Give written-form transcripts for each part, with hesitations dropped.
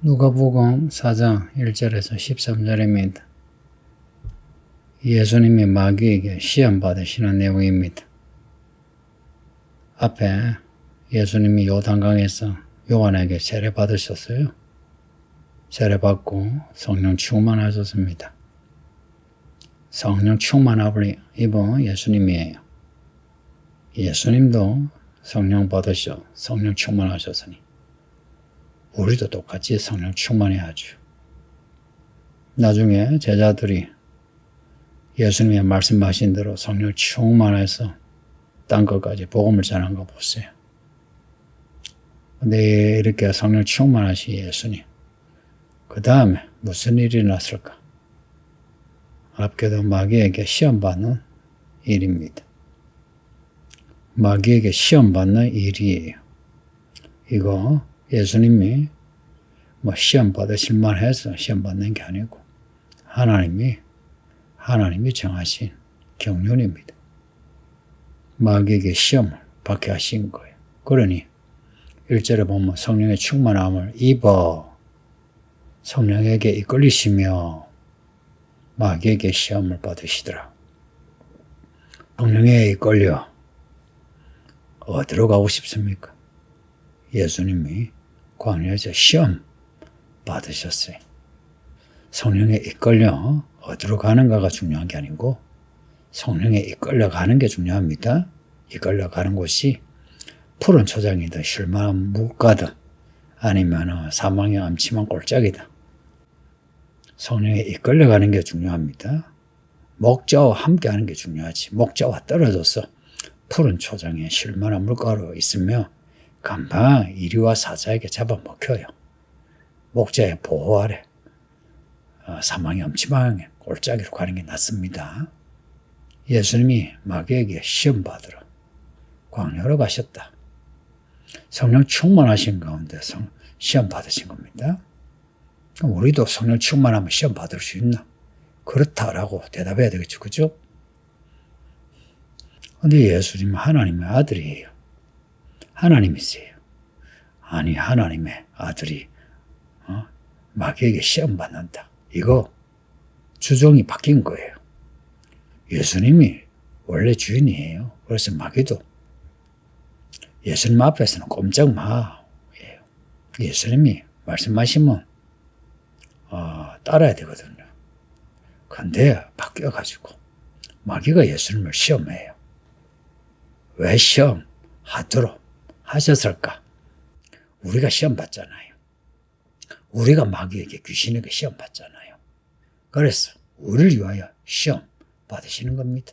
누가복음 4장 1절에서 13절입니다. 예수님이 마귀에게 시험 받으시는 내용입니다. 앞에 예수님이 요단강에서 요한에게 세례 받으셨어요. 세례 받고 성령 충만하셨습니다. 성령 충만함을 입은 예수님이에요. 예수님도 성령 받으셔 성령 충만하셨으니 우리도 똑같이 성령 충만해야죠. 나중에 제자들이 예수님의 말씀하신 대로 성령 충만해서 딴 것까지 복음을 전한 거 보세요. 근데 이렇게 성령 충만하신 예수님, 그 다음에 무슨 일이 났을까? 앞에도 마귀에게 시험받는 일입니다. 마귀에게 시험받는 일이에요. 이거 예수님이 시험 받으실 만해서 시험 받는 게 아니고 하나님이 정하신 경륜입니다. 마귀에게 시험을 받게 하신 거예요. 그러니 1절에 보면 성령의 충만함을 입어 성령에게 이끌리시며 마귀에게 시험을 받으시더라. 성령에 이끌려 어디로 가고 싶습니까? 예수님이 광야에서 시험 받으셨어요. 성령에 이끌려 어디로 가는가가 중요한 게 아니고 성령에 이끌려 가는 게 중요합니다. 이끌려 가는 곳이 푸른 초장이든 쉴만한 물가든 아니면 사망의 암침한 꼴짝이다. 성령에 이끌려 가는 게 중요합니다. 목자와 함께 하는 게 중요하지. 목자와 떨어져서 푸른 초장에 쉴만한 물가로 있으며 금방 이리와 사자에게 잡아먹혀요. 목자의 보호 아래 사망의 엄침한 골짜기로 가는 게 낫습니다. 예수님이 마귀에게 시험 받으러 광야로 가셨다. 성령 충만하신 가운데 시험 받으신 겁니다. 그럼 우리도 성령 충만하면 시험 받을 수 있나? 그렇다라고 대답해야 되겠죠. 그죠? 근데 예수님은 하나님의 아들이에요. 하나님이세요. 아니 하나님의 아들이 마귀에게 시험 받는다. 이거 주종이 바뀐 거예요. 예수님이 원래 주인이에요. 그래서 마귀도 예수님 앞에서는 꼼짝 마예요. 예수님이 말씀하시면 따라야 되거든요. 근데 바뀌어가지고 마귀가 예수님을 시험해요. 왜 시험하도록 하셨을까? 우리가 시험 받잖아요. 우리가 마귀에게 귀신에게 시험 받잖아요. 그래서 우리를 위하여 시험 받으시는 겁니다.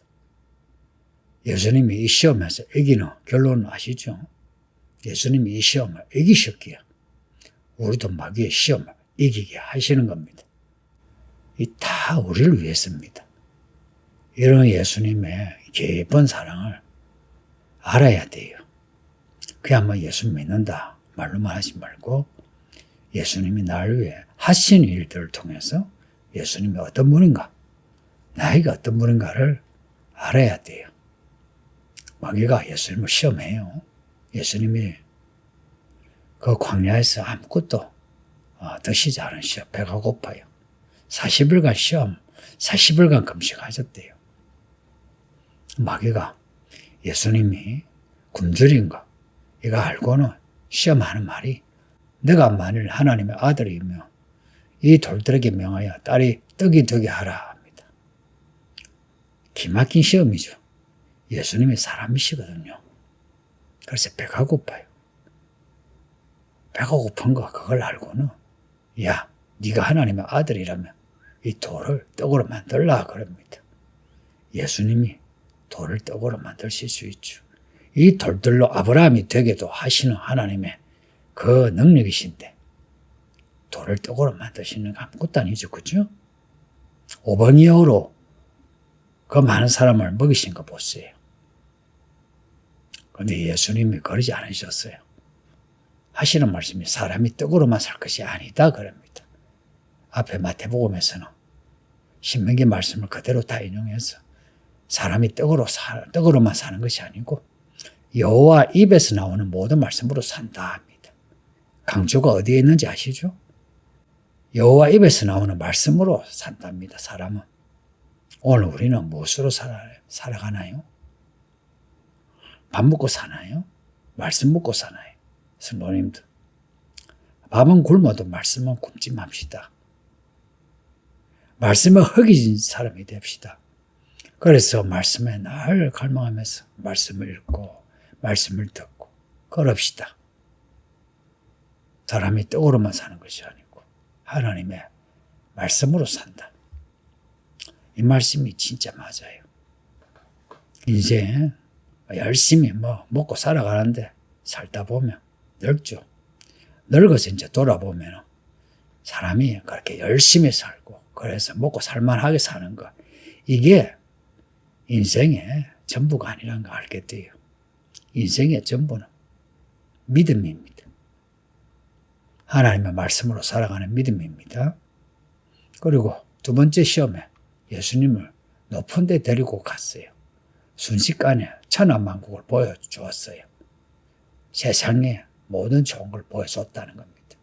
예수님이 이 시험에서 이기는 결론은 아시죠? 예수님이 이 시험을 이기셨기에 우리도 마귀의 시험을 이기게 하시는 겁니다. 이 다 우리를 위해서입니다. 이런 예수님의 깊은 사랑을 알아야 돼요. 그냥 예수 믿는다 말로만 하지 말고 예수님이 나를 위해 하신 일들을 통해서 예수님이 어떤 분인가, 나이가 어떤 분인가를 알아야 돼요. 마귀가 예수님을 시험해요. 예수님이 그 광야에서 아무것도 드시지 않으셔. 배가 고파요. 40일간 시험, 40일간 금식하셨대요. 마귀가 예수님이 굶주린가 이거 알고는 시험하는 말이 내가 만일 하나님의 아들이며 이 돌들에게 명하여 딸이 떡이 되게 하라 합니다. 기막힌 시험이죠. 예수님이 사람이시거든요. 그래서 배가 고파요. 배가 고픈 거 그걸 알고는 야 네가 하나님의 아들이라면 이 돌을 떡으로 만들라 그럽니다. 예수님이 돌을 떡으로 만드실 수 있죠. 이 돌들로 아브라함이 되게도 하시는 하나님의 그 능력이신데 돌을 떡으로 만드시는 거 아무것도 아니죠. 그죠? 5번이어로 그 많은 사람을 먹이신 거 보세요. 그런데 예수님이 그러지 않으셨어요. 하시는 말씀이 사람이 떡으로만 살 것이 아니다 그럽니다. 앞에 마태복음에서는 신명기 말씀을 그대로 다 인용해서 사람이 떡으로만 사는 것이 아니고 여호와 입에서 나오는 모든 말씀으로 산다 합니다. 강조가 어디에 있는지 아시죠? 여호와 입에서 나오는 말씀으로 산답니다. 사람은. 오늘 우리는 무엇으로 살아가나요? 밥 먹고 사나요? 말씀 먹고 사나요? 성도님들, 밥은 굶어도 말씀은 굶지 맙시다. 말씀에 허기진 사람이 됩시다. 그래서 말씀에 늘 갈망하면서 말씀을 읽고 말씀을 듣고 그럽시다. 사람이 떡으로만 사는 것이 아니고 하나님의 말씀으로 산다. 이 말씀이 진짜 맞아요. 인생 열심히 먹고 살아가는데 살다 보면 늙죠. 늙어서 이제 돌아보면 사람이 그렇게 열심히 살고 그래서 먹고 살만하게 사는 거, 이게 인생의 전부가 아니라는 거 알게 돼요. 인생의 전부는 믿음입니다. 하나님의 말씀으로 살아가는 믿음입니다. 그리고 두 번째 시험에 예수님을 높은 데 데리고 갔어요. 순식간에 천하만국을 보여주었어요. 세상에 모든 좋은 걸 보여줬다는 겁니다.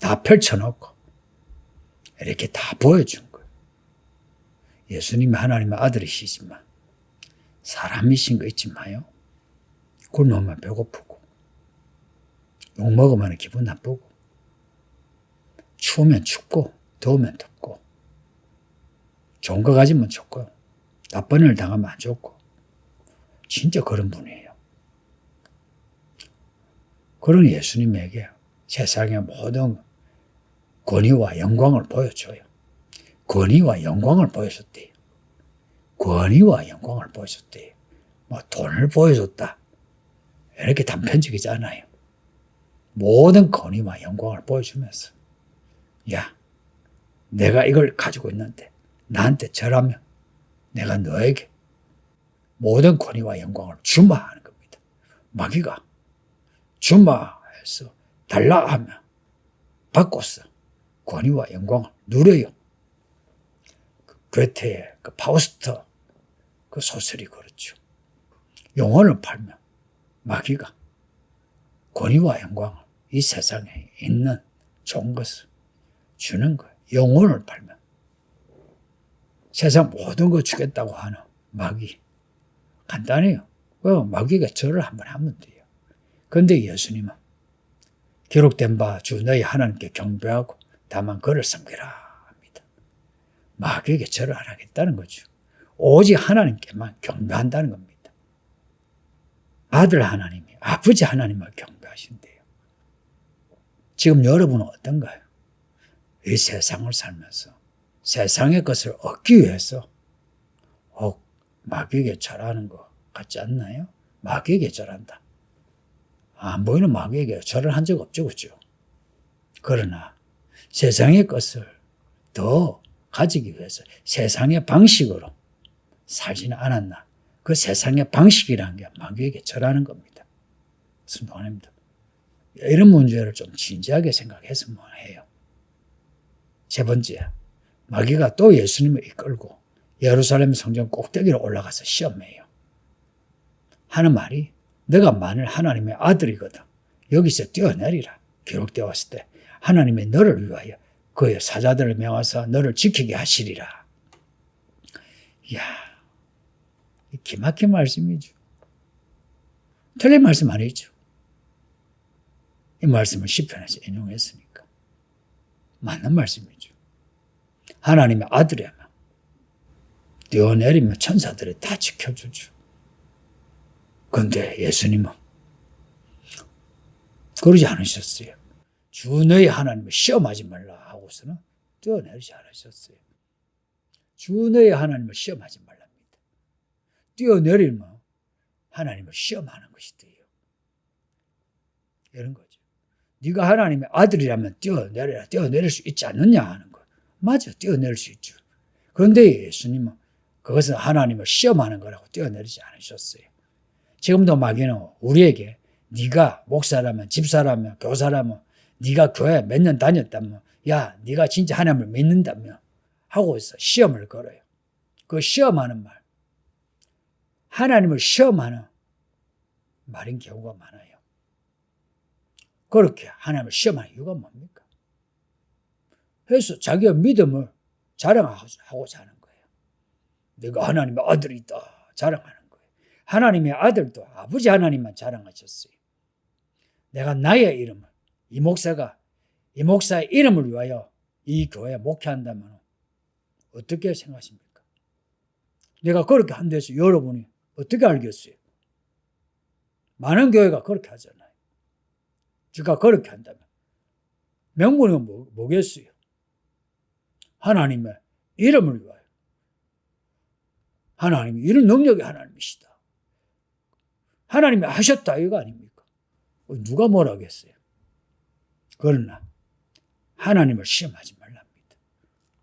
다 펼쳐놓고 이렇게 다 보여준 거예요. 예수님이 하나님의 아들이시지만 사람이신 거 잊지 마요. 굶으면 배고프고 욕먹으면 기분 나쁘고 추우면 춥고 더우면 덥고 좋은 거 가지면 좋고 나쁜 일 당하면 안 좋고 진짜 그런 분이에요. 그런 예수님에게 세상의 모든 권위와 영광을 보여줘요. 권위와 영광을 보여줬대요. 권위와 영광을 보여줬대요. 돈을 보여줬다, 이렇게 단편적이지 않아요. 모든 권위와 영광을 보여주면서, 야, 내가 이걸 가지고 있는데 나한테 절하면 내가 너에게 모든 권위와 영광을 주마 하는 겁니다. 마귀가 주마 해서 달라 하면 바꿔서 권위와 영광을 누려요. 괴테의 그 파우스트 그 소설이 그렇죠. 영혼을 팔면 마귀가 권위와 영광을, 이 세상에 있는 좋은 것을 주는 거예요. 영혼을 팔면 세상 모든 거 주겠다고 하는 마귀, 간단해요. 마귀가 절을 한번 하면 돼요. 그런데 예수님은 기록된 바 주 너희 하나님께 경배하고 다만 그를 섬기라 합니다. 마귀에게 절을 안 하겠다는 거죠. 오직 하나님께만 경배한다는 겁니다. 아들 하나님이, 아버지 하나님을 경배하신대요. 지금 여러분은 어떤가요? 이 세상을 살면서 세상의 것을 얻기 위해서 마귀에게 절하는 것 같지 않나요? 마귀에게 절한다. 안 보이는 마귀에게 절을 한 적 없죠, 그죠? 그러나 세상의 것을 더 가지기 위해서 세상의 방식으로 살지는 않았나? 그 세상의 방식이라는 게 마귀에게 절하는 겁니다. 순종합니다. 이런 문제를 좀 진지하게 생각했으면 해요. 세 번째, 마귀가 또 예수님을 이끌고 예루살렘 성전 꼭대기로 올라가서 시험해요. 하는 말이, 너가 만일 하나님의 아들이거든 여기서 뛰어내리라. 기록되어 왔을 때 하나님이 너를 위하여 그의 사자들을 명하사 너를 지키게 하시리라. 이야, 기막힌 말씀이죠. 틀린 말씀 아니죠. 이 말씀을 시편에서 인용했으니까 맞는 말씀이죠. 하나님의 아들이라면 뛰어내리면 천사들이 다 지켜주죠. 그런데 예수님은 그러지 않으셨어요. 주 너희 하나님을 시험하지 말라 하고서는 뛰어내리지 않으셨어요. 주 너희 하나님을 시험하지 말랍니다. 뛰어내리면 하나님을 시험하는 것이 돼요. 이런 거죠. 네가 하나님의 아들이라면 뛰어내려라. 뛰어내릴 수 있지 않느냐 하는 거. 맞아, 뛰어내릴 수 있죠. 그런데 예수님은 그것은 하나님을 시험하는 거라고 뛰어내리지 않으셨어요. 지금도 마귀는 우리에게 네가 목사라면, 집사라면, 교사라면, 네가 교회 몇 년 다녔다면, 야, 네가 진짜 하나님을 믿는다면 하고 있어 시험을 걸어요. 그 시험하는 말, 하나님을 시험하는 말인 경우가 많아요. 그렇게 하나님을 시험하는 이유가 뭡니까? 해서 자기의 믿음을 자랑하고자 하는 거예요. 내가 하나님의 아들이다 자랑하는 거예요. 하나님의 아들도 아버지 하나님만 자랑하셨어요. 내가 나의 이름을, 이 목사의 이름을 위하여 이 교회에 목회한다면 어떻게 생각하십니까? 내가 그렇게 한다해서 여러분이 어떻게 알겠어요? 많은 교회가 그렇게 하잖아요. 제가 그렇게 한다면 명분은 뭐겠어요? 하나님의 이름을 위하여. 하나님이 이런 능력이 하나님이시다. 하나님이 하셨다 이거 아닙니까? 누가 뭐라 하겠어요? 그러나 하나님을 시험하지 말랍니다.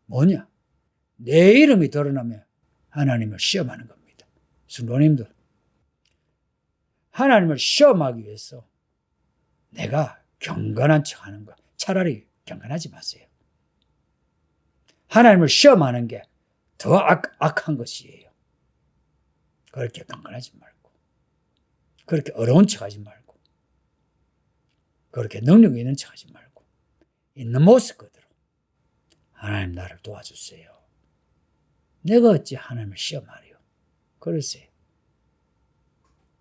뭐냐? 내 이름이 드러나면 하나님을 시험하는 겁니다. 성도님들, 하나님을 시험하기 위해서 내가 경건한 척하는 거 차라리 경건하지 마세요. 하나님을 시험하는 게 더 악한 것이에요. 그렇게 경건하지 말고, 그렇게 어려운 척하지 말고, 그렇게 능력이 있는 척하지 말고, 있는 모습 그대로 하나님 나를 도와주세요. 내가 어찌 하나님을 시험하려 그러세요.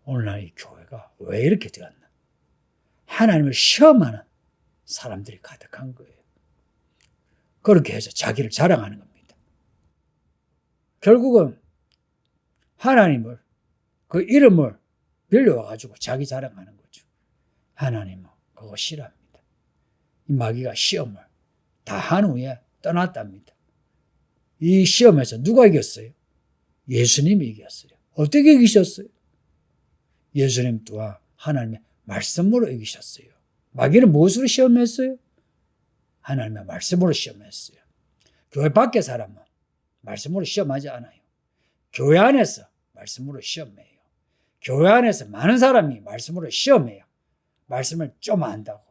오늘날 이 교회가 왜 이렇게 되었나? 하나님을 시험하는 사람들이 가득한 거예요. 그렇게 해서 자기를 자랑하는 겁니다. 결국은 하나님을, 그 이름을 빌려와가지고 자기 자랑하는 거죠. 하나님은 그거 싫어합니다. 이 마귀가 시험을 다 한 후에 떠났답니다. 이 시험에서 누가 이겼어요? 예수님이 이겼어요. 어떻게 이기셨어요? 예수님 또한 하나님의 말씀으로 이기셨어요. 마귀는 무엇으로 시험했어요? 하나님의 말씀으로 시험했어요. 교회 밖의 사람은 말씀으로 시험하지 않아요. 교회 안에서 말씀으로 시험해요. 교회 안에서 많은 사람이 말씀으로 시험해요. 말씀을 좀 안다고,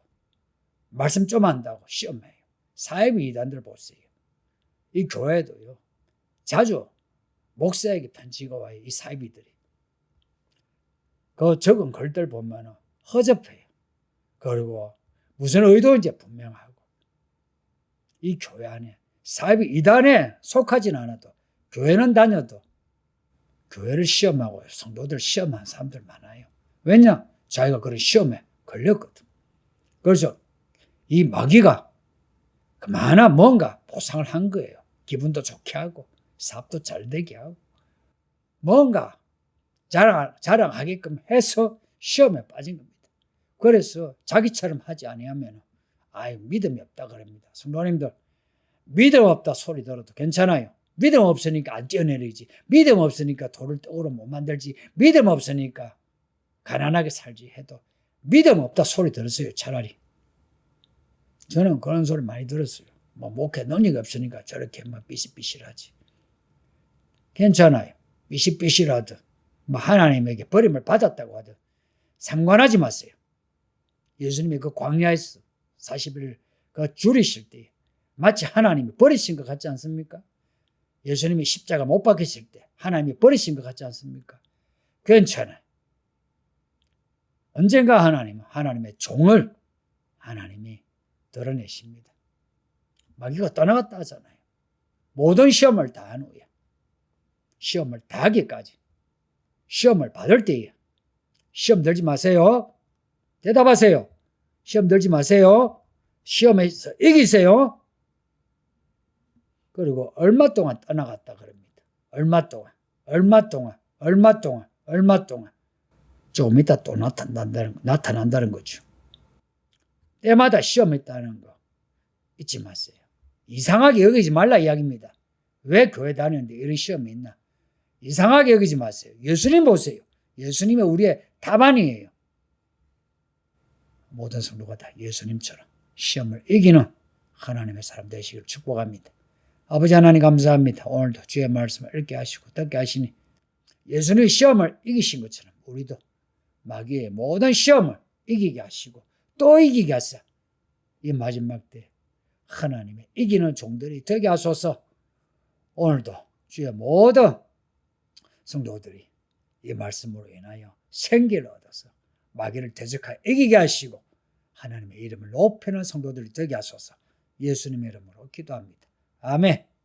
말씀 좀 안다고 시험해요. 사이비 이단들 보세요. 이 교회도요, 자주 목사에게 편지가 와요. 이 사이비들이. 그 적은 글들 보면 허접해요. 그리고 무슨 의도인지 분명하고. 이 교회 안에 사이비 이단에 속하진 않아도 교회는 다녀도 교회를 시험하고 성도들 시험한 사람들 많아요. 왜냐? 자기가 그런 시험에 걸렸거든. 그래서 이 마귀가 그만한 뭔가 보상을 한 거예요. 기분도 좋게 하고 사업도 잘 되게 하고 뭔가 자랑하게끔 해서 시험에 빠진 겁니다. 그래서 자기처럼 하지 아니하면 믿음이 없다 그럽니다. 성도님들, 믿음 없다 소리 들어도 괜찮아요. 믿음 없으니까 안 뛰어내리지. 믿음 없으니까 돌을 떡으로 못 만들지. 믿음 없으니까 가난하게 살지 해도 믿음 없다 소리 들었어요. 차라리. 저는 그런 소리 많이 들었어요. 목회 능력이 없으니까 저렇게 삐실삐실하지. 괜찮아요. 삐실삐실하든 하나님에게 버림을 받았다고 하든 상관하지 마세요. 예수님이 그 광야에서 40일 그 줄이실 때 마치 하나님이 버리신 것 같지 않습니까? 예수님이 십자가 못 박히실 때 하나님이 버리신 것 같지 않습니까? 괜찮아요. 언젠가 하나님의 종을 하나님이 드러내십니다. 마귀가 떠나갔다 하잖아요. 모든 시험을 다 한 후에, 시험을 다 하기까지, 시험을 받을 때에 시험 들지 마세요. 대답하세요. 시험 들지 마세요. 시험에서 이기세요. 그리고 얼마 동안 떠나갔다 그럽니다. 얼마 동안. 조금 이따 또 나타난다는 거죠. 때마다 시험이 있다는 거 잊지 마세요. 이상하게 여기지 말라 이야기입니다. 왜 교회 다니는데 이런 시험이 있나? 이상하게 여기지 마세요. 예수님 보세요. 예수님이 우리의 답안이에요. 모든 성도가 다 예수님처럼 시험을 이기는 하나님의 사람 되시기를 축복합니다. 아버지 하나님 감사합니다. 오늘도 주의 말씀을 읽게 하시고 듣게 하시니 예수님이 시험을 이기신 것처럼 우리도 마귀의 모든 시험을 이기게 하시고 또 이기게 하사 이 마지막 때 하나님의 이기는 종들이 되게 하소서. 오늘도 주의 모든 성도들이 이 말씀으로 인하여 생기를 얻어서 마귀를 대적하여 이기게 하시고 하나님의 이름을 높이는 성도들이 되게 하소서. 예수님의 이름으로 기도합니다. 아멘.